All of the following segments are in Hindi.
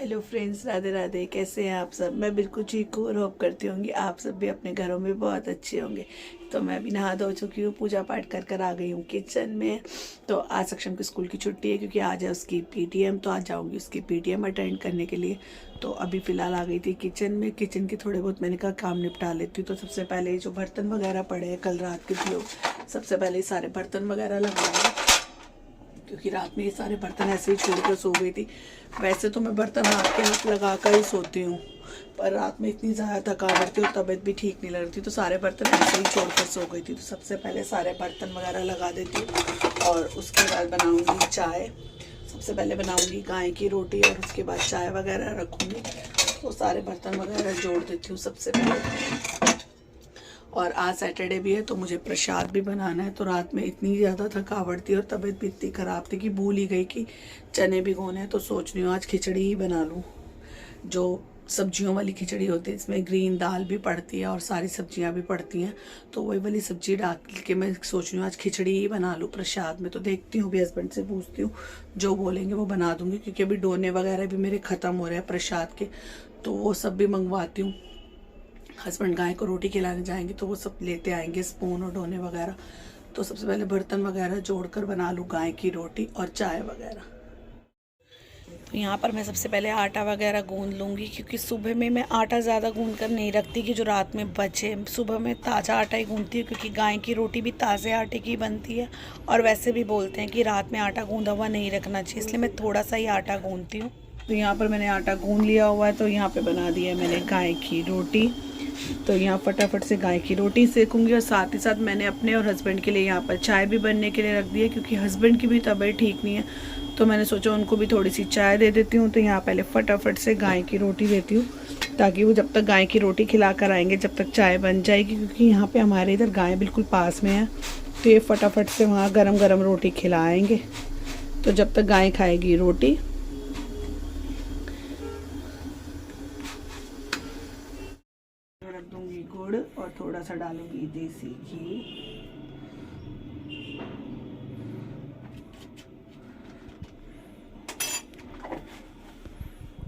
Hello friends, Radhe Radhe. कैसे हैं आप सब? मैं बिल्कुल ठीक हूँ और होप करती होंगी आप सब भी अपने घरों में बहुत अच्छे होंगे। तो मैं भी नहा धो चुकी हूँ, पूजा पाठ कर कर आ गई हूँ किचन में। तो आज सक्षम की स्कूल की छुट्टी है क्योंकि आज है उसकी पीटीएम, तो आज जाऊँगी उसकी पीटीएम अटेंड करने के लिए। तो अभी फ़िलहाल आ गई थी किचन में। किचन के थोड़े बहुत मैंने कहा काम निपटा लेती हूँ। तो सबसे पहले जो बर्तन वगैरह पड़े हैं कल रात के थे, सबसे पहले सारे बर्तन वगैरह लगाए क्योंकि रात में ये सारे बर्तन ऐसे ही छोड़ कर सो गई थी। वैसे तो मैं बर्तन हाथ के हाथ लगा कर ही सोती हूँ, पर रात में इतनी ज़्यादा थकावट थी और तबीयत भी ठीक नहीं लग रही थी, तो सारे बर्तन ऐसे ही छोड़ कर सो गई थी। तो सबसे पहले सारे बर्तन वगैरह लगा देती हूँ और उसके बाद बनाऊँगी चाय। सबसे पहले बनाऊँगी गाय की रोटी और उसके बाद चाय वगैरह रखूँगी। तो सारे बर्तन वगैरह जोड़ देती हूँ सबसे पहले। और आज सैटरडे भी है तो मुझे प्रसाद भी बनाना है। तो रात में इतनी ज़्यादा थकावट थी और तबीयत भी इतनी ख़राब थी कि भूल ही गई कि चने भिगोने हैं। तो सोच रही हूँ आज खिचड़ी ही बना लूँ, जो सब्जियों वाली खिचड़ी होती है, इसमें ग्रीन दाल भी पड़ती है और सारी सब्जियां भी पड़ती हैं। तो वही वाली सब्जी डाल के मैं सोच रही हूँ आज खिचड़ी ही बना लूँ प्रसाद में। तो देखती हूँ, भी हस्बैंड से पूछती हूँ, जो बोलेंगे वो बना दूँगी क्योंकि अभी डोने वगैरह भी मेरे ख़त्म हो रहे हैं प्रसाद के, तो वो सब भी मंगवाती हूँ। हस्बैंड गाय को रोटी खिलाने जाएंगे तो वो सब लेते आएंगे, स्पून और डोने वगैरह। तो सबसे पहले बर्तन वगैरह जोड़कर बना लूँ गाय की रोटी और चाय वगैरह। तो यहाँ पर मैं सबसे पहले आटा वगैरह गूंद लूँगी क्योंकि सुबह में मैं आटा ज़्यादा गूंद कर नहीं रखती कि जो रात में बचे। सुबह में ताज़ा आटा ही गूंदती हूँ क्योंकि गाय की रोटी भी ताज़े आटे की बनती है और वैसे भी बोलते हैं कि रात में आटा गूंदा हुआ नहीं रखना चाहिए, इसलिए मैं थोड़ा सा ही आटा गूंदती हूँ। तो यहाँ पर मैंने आटा गूंद लिया हुआ है। तो यहाँ पर बना दिया है मैंने गाय की रोटी। तो यहाँ फटाफट से गाय की रोटी सेकूंगी और साथ ही साथ मैंने अपने और हस्बैंड के लिए यहाँ पर चाय भी बनने के लिए रख दी है क्योंकि हस्बैंड की भी तबीयत ठीक नहीं है। तो मैंने सोचा उनको भी थोड़ी सी चाय दे देती हूँ। तो यहाँ पहले फटाफट से गाय की रोटी देती हूँ ताकि वो जब तक गाय की रोटी खिला कर आएंगे जब तक चाय बन जाएगी, क्योंकि यहाँ पर हमारे इधर गाय बिल्कुल पास में है। तो ये फटाफट से वहाँ गरम गरम रोटी खिलाएँगे। तो जब तक गाय खाएगी रोटी, रख दूंगी गुड़ और थोड़ा सा डालूंगी देसी घी।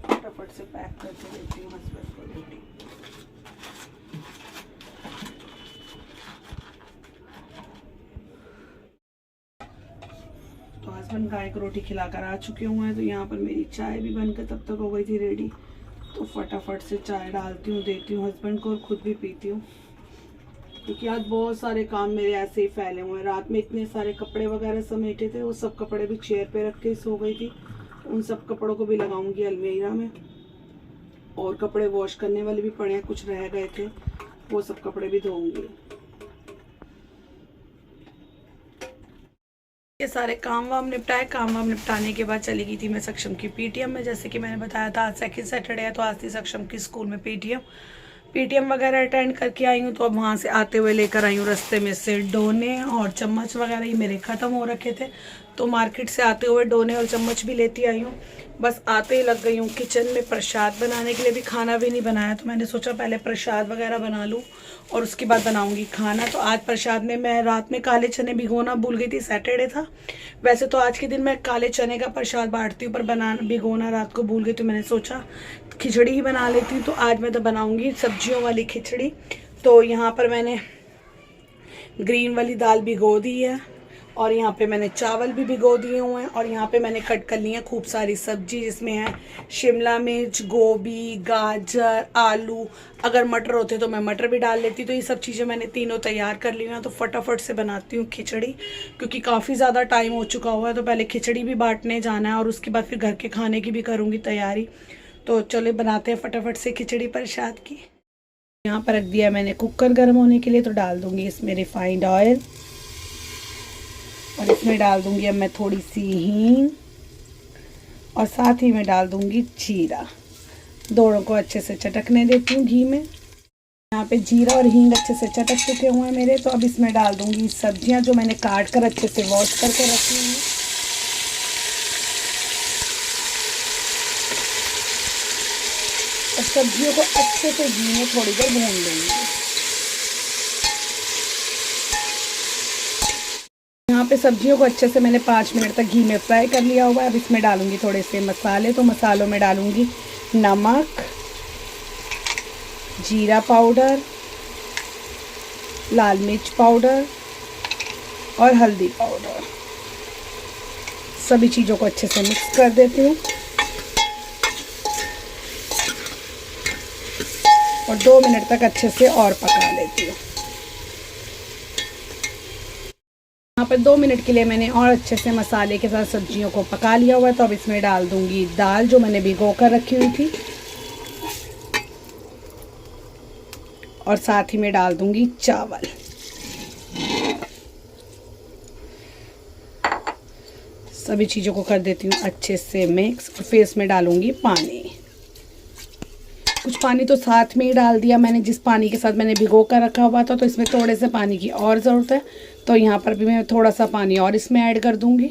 फटाफट से पैक करके देती हूँ हस्बैंड को रोटी। तो हस्बैंड गाय को रोटी खिलाकर आ चुके हुए हैं। तो यहाँ पर मेरी चाय भी बनकर तब तक हो गई थी रेडी। तो फटाफट से चाय डालती हूँ, देती हूँ हस्बैंड को और खुद भी पीती हूँ क्योंकि आज बहुत सारे काम मेरे ऐसे ही फैले हुए हैं। रात में इतने सारे कपड़े वगैरह समेटे थे, वो सब कपड़े भी चेयर पे रख के सो गई थी। उन सब कपड़ों को भी लगाऊंगी अलमीरा में। और कपड़े वॉश करने वाले भी पड़े हैं, कुछ रह गए थे, वो सब कपड़े भी धोऊंगी। ये सारे काम वाम निपटाए। काम वाम निपटाने के बाद चली गई थी मैं सक्षम की पीटीएम में। जैसे कि मैंने बताया था आज सेकंड सैटरडे है तो आज थी सक्षम की स्कूल में पीटीएम वगैरह अटेंड करके आई हूँ। तो अब वहाँ से आते हुए लेकर आई हूँ रास्ते में से डोने और चम्मच वगैरह, ही मेरे ख़त्म हो रखे थे। तो मार्केट से आते हुए डोने और चम्मच भी लेती आई हूँ। बस आते ही लग गई हूँ किचन में प्रसाद बनाने के लिए। भी खाना भी नहीं बनाया तो मैंने सोचा पहले प्रसाद वगैरह बना लूँ और उसके बाद बनाऊँगी खाना। तो आज प्रसाद में मैं रात में काले चने भिगोना भूल गई थी, सैटरडे था। वैसे तो आज के दिन मैं काले चने का प्रसाद बांटती हूँ, पर भिगोना रात को भूल गई। तो मैंने सोचा खिचड़ी ही बना लेती हूँ। तो आज मैं तो बनाऊँगी सब्जियों वाली खिचड़ी। तो यहाँ पर मैंने ग्रीन वाली दाल भिगो दी है और यहाँ पे मैंने चावल भी भिगो दिए हुए हैं। और यहाँ पे मैंने कट कर ली है खूब सारी सब्जी, जिसमें है शिमला मिर्च, गोभी, गाजर, आलू। अगर मटर होते तो मैं मटर भी डाल लेती। तो ये सब चीज़ें मैंने तीनों तैयार कर ली हैं। तो फटाफट से बनाती हूँ खिचड़ी क्योंकि काफ़ी ज़्यादा टाइम हो चुका हुआ है। तो पहले खिचड़ी भी बांटने जाना है और उसके बाद फिर घर के खाने की भी करूँगी तैयारी। तो चले बनाते हैं फटाफट से खिचड़ी प्रसाद की। यहाँ पर रख दिया मैंने कुकर गर्म होने के लिए। तो डाल दूँगी इसमें रिफाइंड ऑयल और इसमें डाल दूंगी अब मैं थोड़ी सी हींग और साथ ही में डाल दूंगी जीरा। दोनों को अच्छे से चटकने देती हूँ घी में। यहाँ पे जीरा और हींग अच्छे से चटक चुके हुए हैं मेरे। तो अब इसमें डाल दूंगी सब्जियाँ जो मैंने काट कर अच्छे से वॉश करके रखी हुई हैं। और सब्जियों को अच्छे से घी में थोड़ी देर भून लूँगी। यहाँ पे सब्जियों को अच्छे से मैंने 5 मिनट तक घी में फ्राई कर लिया हुआ है। अब इसमें डालूंगी थोड़े से मसाले। तो मसालों में डालूंगी नमक, जीरा पाउडर, लाल मिर्च पाउडर और हल्दी पाउडर। सभी चीज़ों को अच्छे से मिक्स कर देती हूँ और 2 मिनट तक अच्छे से और पका लेती हूँ। यहाँ पर 2 मिनट के लिए मैंने और अच्छे से मसाले के साथ सब्जियों को पका लिया हुआ है। तो अब इसमें डाल दूंगी दाल जो मैंने भिगो कर रखी हुई थी और साथ ही में डाल दूंगी चावल। सभी चीज़ों को कर देती हूँ अच्छे से मिक्स और फिर इसमें डालूंगी पानी। कुछ पानी तो साथ में ही डाल दिया मैंने जिस पानी के साथ मैंने भिगो कर रखा हुआ था। तो इसमें थोड़े से पानी की और ज़रूरत है, तो यहाँ पर भी मैं थोड़ा सा पानी और इसमें ऐड कर दूंगी।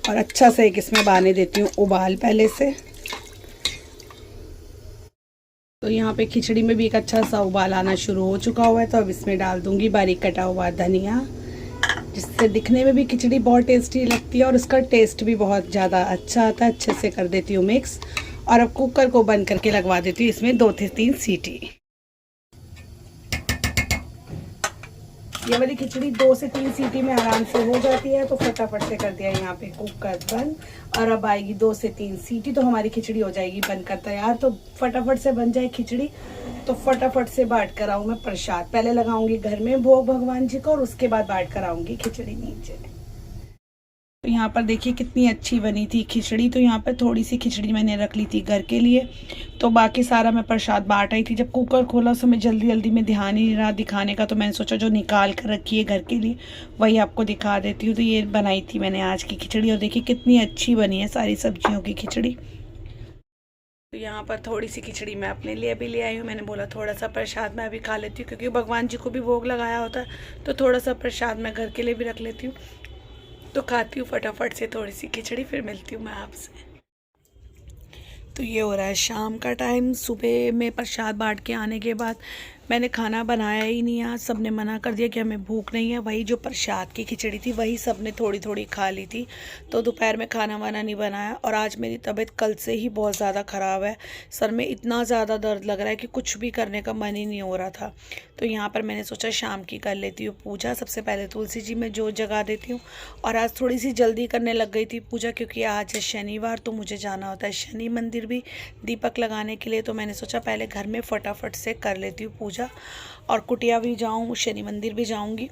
और अच्छा से एक इसमें बाने देती हूँ उबाल पहले से। तो यहाँ पे खिचड़ी में भी एक अच्छा सा उबाल आना शुरू हो चुका हुआ है। तो अब इसमें डाल दूंगी बारीक कटा हुआ धनिया, जिससे दिखने में भी खिचड़ी बहुत टेस्टी लगती है और उसका टेस्ट भी बहुत ज़्यादा अच्छा आता है। अच्छे से कर देती हूँ मिक्स और अब कुकर को बंद करके लगवा देती हूँ इसमें 2 से 3 सीटी। ये वाली खिचड़ी 2 से 3 सीटी में आराम से हो जाती है। तो फटाफट से कर दिया यहाँ पे कुकर बंद और अब आएगी 2 से 3 सीटी तो हमारी खिचड़ी हो जाएगी बनकर तैयार। तो फटाफट से बन जाए खिचड़ी तो फटाफट से बांट कर आऊँ मैं प्रसाद। पहले लगाऊंगी घर में भोग भगवान जी को और उसके बाद बांट कर आऊँगी खिचड़ी नीचे। तो यहाँ पर देखिए कितनी अच्छी बनी थी खिचड़ी। तो यहाँ पर थोड़ी सी खिचड़ी मैंने रख ली थी घर के लिए, तो बाकी सारा मैं प्रसाद बांट आई थी। जब कुकर खोला तो मैं जल्दी जल्दी में ध्यान ही नहीं रहा दिखाने का, तो मैंने सोचा जो निकाल कर रखी है घर के लिए वही आपको दिखा देती हूँ। तो ये बनाई थी मैंने आज की खिचड़ी और देखिए कितनी अच्छी बनी है सारी सब्जियों की खिचड़ी। तो यहाँ पर थोड़ी सी खिचड़ी मैं अपने लिए भी ले आई हूँ। मैंने बोला थोड़ा सा प्रसाद मैं अभी खा लेती हूँ क्योंकि भगवान जी को भी भोग लगाया होता है, तो थोड़ा सा प्रसाद मैं घर के लिए भी रख लेती हूँ। तो खाती हूँ फटाफट से थोड़ी सी खिचड़ी, फिर मिलती हूँ मैं आपसे। तो ये हो रहा है शाम का टाइम। सुबह में प्रसाद बांट के आने के बाद मैंने खाना बनाया ही नहीं। आज सबने मना कर दिया कि हमें भूख नहीं है। वही जो प्रसाद की खिचड़ी थी वही सबने थोड़ी थोड़ी खा ली थी। तो दोपहर में खाना वाना नहीं बनाया। और आज मेरी तबीयत कल से ही बहुत ज़्यादा ख़राब है। सर में इतना ज़्यादा दर्द लग रहा है कि कुछ भी करने का मन ही नहीं हो रहा था। तो यहाँ पर मैंने सोचा शाम की कर लेती हूँ पूजा। सबसे पहले तुलसी जी में जोत जगा देती हूँ। और आज थोड़ी सी जल्दी करने लग गई थी पूजा क्योंकि आज है शनिवार, तो मुझे जाना होता है शनि मंदिर भी दीपक लगाने के लिए। तो मैंने सोचा पहले घर में फटाफट से कर लेती हूँ पूजा और कुटिया भी जाऊँ, शनि मंदिर भी जाऊँगी।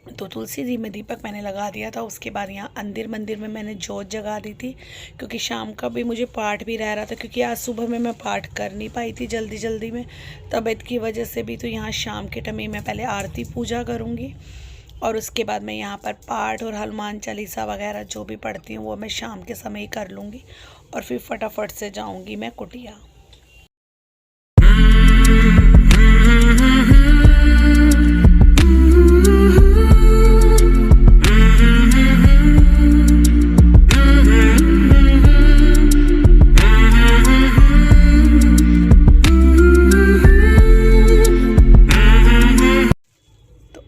तो तुलसी जी में दीपक मैंने लगा दिया था। उसके बाद यहाँ अंदिर मंदिर में मैंने जोत जगा दी थी क्योंकि शाम का भी मुझे पाठ भी रह रहा था, क्योंकि आज सुबह में मैं पाठ कर नहीं पाई थी जल्दी जल्दी में तबीयत की वजह से भी। तो यहाँ शाम के टाइम मैं पहले आरती पूजा करूँगी और उसके बाद मैं यहाँ पर पाठ और हनुमान चालीसा वगैरह जो भी पढ़ती हूँ वो मैं शाम के समय ही कर लूँगी और फिर फटाफट से जाऊँगी मैं कुटिया।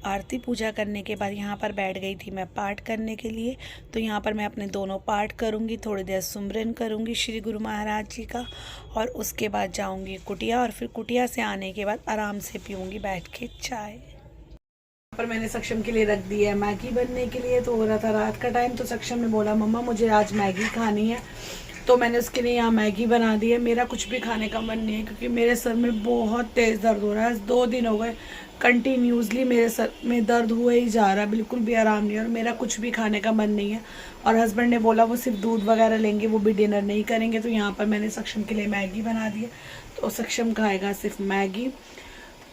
आरती पूजा करने के बाद यहाँ पर बैठ गई थी मैं पाठ करने के लिए। तो यहाँ पर मैं अपने दोनों पाठ करूँगी, थोड़ी देर सुमरन करूँगी श्री गुरु महाराज जी का और उसके बाद जाऊँगी कुटिया। और फिर कुटिया से आने के बाद आराम से पीऊँगी बैठ के चाय। यहाँ पर मैंने सक्षम के लिए रख दी है मैगी बनने के लिए। तो हो रहा था रात का टाइम, तो सक्षम ने बोला मम्मा मुझे आज मैगी खानी है, तो मैंने उसके लिए यहाँ मैगी बना दी है। मेरा कुछ भी खाने का मन नहीं है क्योंकि मेरे सर में बहुत तेज़ दर्द हो रहा है। 2 दिन हो गए कंटिन्यूसली मेरे सर में दर्द हुए ही जा रहा है, बिल्कुल भी आराम नहीं है और मेरा कुछ भी खाने का मन नहीं है। और हस्बैंड ने बोला वो सिर्फ दूध वगैरह लेंगे, वो भी डिनर नहीं करेंगे। तो यहाँ पर मैंने सक्षम के लिए मैगी बना दी है, तो सक्षम खाएगा सिर्फ मैगी।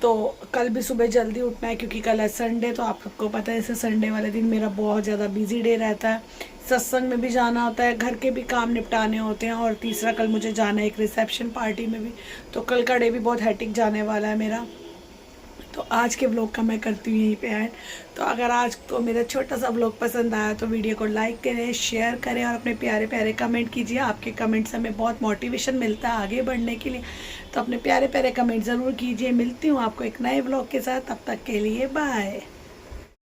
तो कल भी सुबह जल्दी उठना है क्योंकि कल है संडे। तो आप सबको पता है ऐसे संडे वाले दिन मेरा बहुत ज़्यादा बिजी डे रहता है। सत्संग में भी जाना होता है, घर के भी काम निपटाने होते हैं और तीसरा कल मुझे जाना है एक रिसेप्शन पार्टी में भी। तो कल का डे भी बहुत हैटिक जाने वाला है मेरा। तो आज के व्लॉग का मैं करती हूँ यहीं पे ऐड। तो अगर आज को मेरा छोटा सा व्लॉग पसंद आया तो वीडियो को लाइक करें, शेयर करें और अपने प्यारे प्यारे कमेंट कीजिए। आपके कमेंट से हमें बहुत मोटिवेशन मिलता है आगे बढ़ने के लिए, तो अपने प्यारे प्यारे कमेंट ज़रूर कीजिए। मिलती हूँ आपको एक नए व्लॉग के साथ, तब तक के लिए बाय।